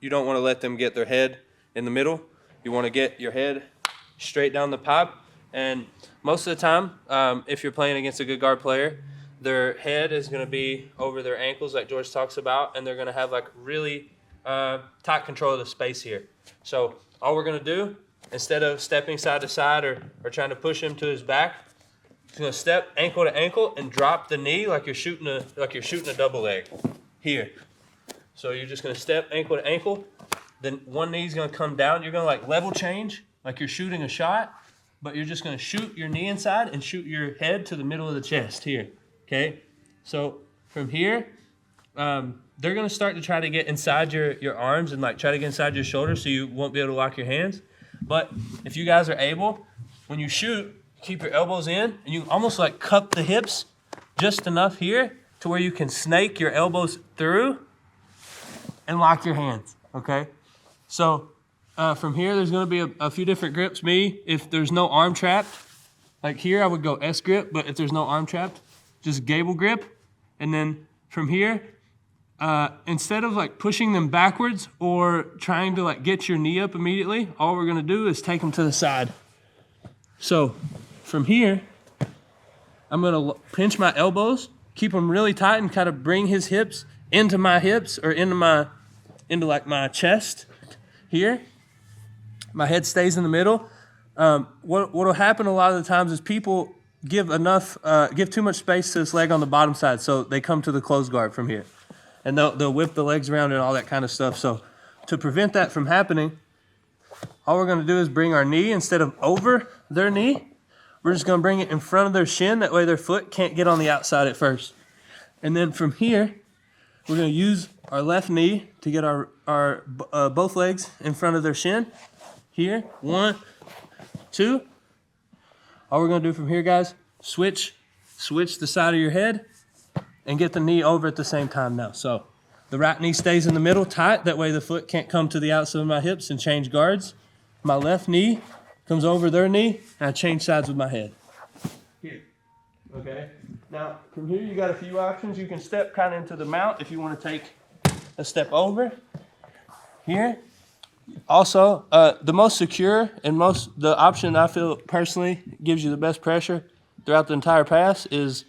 you don't want to let them get their head in the middle. You want to get your head straight down the pipe. And most of the time, if you're playing against a good guard player, their head is going to be over their ankles like George talks about, and they're going to have like really tight control of the space here. So all we're going to do, instead of stepping side to side or trying to push him to his back, he's going to step ankle to ankle and drop the knee like you're shooting a double leg here. So you're just going to step ankle to ankle. Then one knee's going to come down. You're going to like level change like you're shooting a shot, but you're just going to shoot your knee inside and shoot your head to the middle of the chest here. Okay? So from here, they're going to start to try to get inside your arms and like try to get inside your shoulders so you won't be able to lock your hands. But if you guys are able, when you shoot, keep your elbows in and you almost like cup the hips just enough here to where you can snake your elbows through and lock your hands, okay? So from here, there's going to be a few different grips. Me, if there's no arm trapped, like here, I would go S grip, but if there's no arm trapped, just gable grip. And then from here, instead of like pushing them backwards or trying to like get your knee up immediately, all we're going to do is take them to the side. So from here, I'm going to pinch my elbows, keep them really tight, and kind of bring his hips into my hips or into like my chest here. My head stays in the middle. What will happen a lot of the times is people give too much space to this leg on the bottom side, so they come to the closed guard from here, and they'll whip the legs around and all that kind of stuff. So to prevent that from happening, all we're going to do is bring our knee instead of over their knee. We're just going to bring it in front of their shin. That way their foot can't get on the outside at first. And then from here, we're going to use our left knee to get our both legs in front of their shin. Here, 1, 2. All we're going to do from here, guys, switch the side of your head and get the knee over at the same time now. So the right knee stays in the middle tight. That way the foot can't come to the outside of my hips and change guards. My left knee comes over their knee, and I change sides with my head. Here, okay? Now, from here, you got a few options. You can step kind of into the mount if you want to take a step over. Here. Also, the most secure and the option I feel personally gives you the best pressure throughout the entire pass is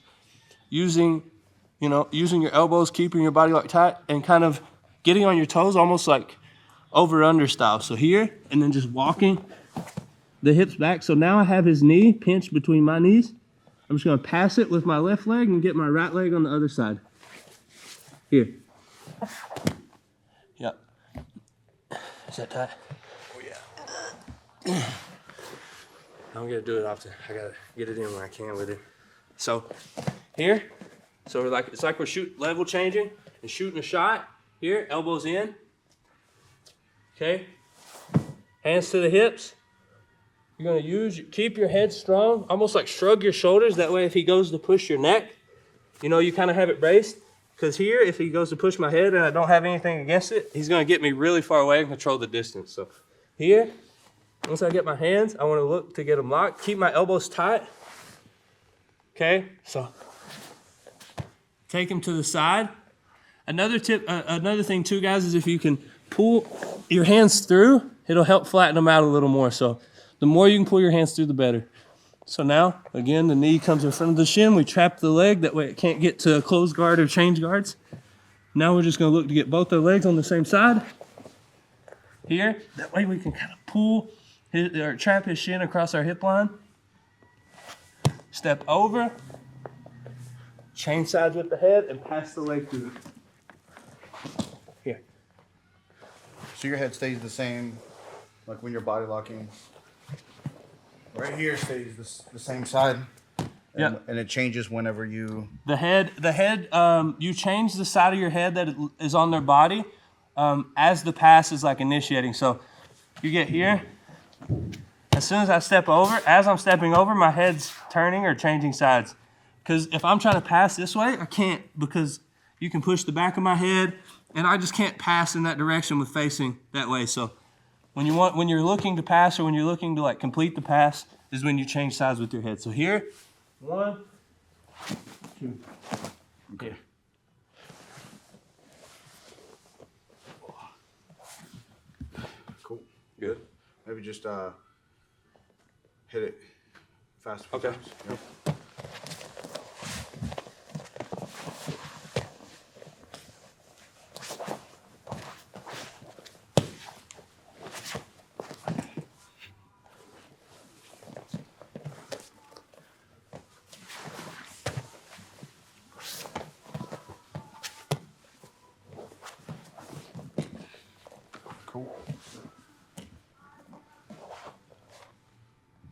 using your elbows, keeping your body locked tight, and kind of getting on your toes almost like over-under style. So here, and then just walking the hips back. So now I have his knee pinched between my knees. I'm just going to pass it with my left leg and get my right leg on the other side. Here. Yep. Is that tight? Oh, yeah. I'm going to do it often. I got to get it in when I can with it. So here. So it's like we're level changing and shooting a shot. Here, elbows in. Okay. Hands to the hips. You're going to keep your head strong, almost like shrug your shoulders. That way if he goes to push your neck, you kind of have it braced. Because here, if he goes to push my head and I don't have anything against it, he's going to get me really far away and control the distance. So here, once I get my hands, I want to look to get them locked. Keep my elbows tight. Okay, so take him to the side. Another thing too, guys, is if you can pull your hands through, it'll help flatten them out a little more. So the more you can pull your hands through, the better. So now, again, the knee comes in front of the shin. We trap the leg. That way it can't get to a closed guard or change guards. Now we're just going to look to get both our legs on the same side. Here. That way we can kind of pull or trap his shin across our hip line. Step over. Change sides with the head and pass the leg through. Here. So your head stays the same, like when you're body locking. Right here stays the same side. Yeah. And it changes whenever you... The head, you change the side of your head that is on their body as the pass is like initiating. So you get here. As soon as I step over, as I'm stepping over, my head's turning or changing sides. Because if I'm trying to pass this way, I can't, because you can push the back of my head, and I just can't pass in that direction with facing that way. So when you're looking to pass or when you're looking to like complete the pass is when you change sides with your head. So here, 1, 2, here. Good. Maybe just hit it fast. Okay. Times. Yep.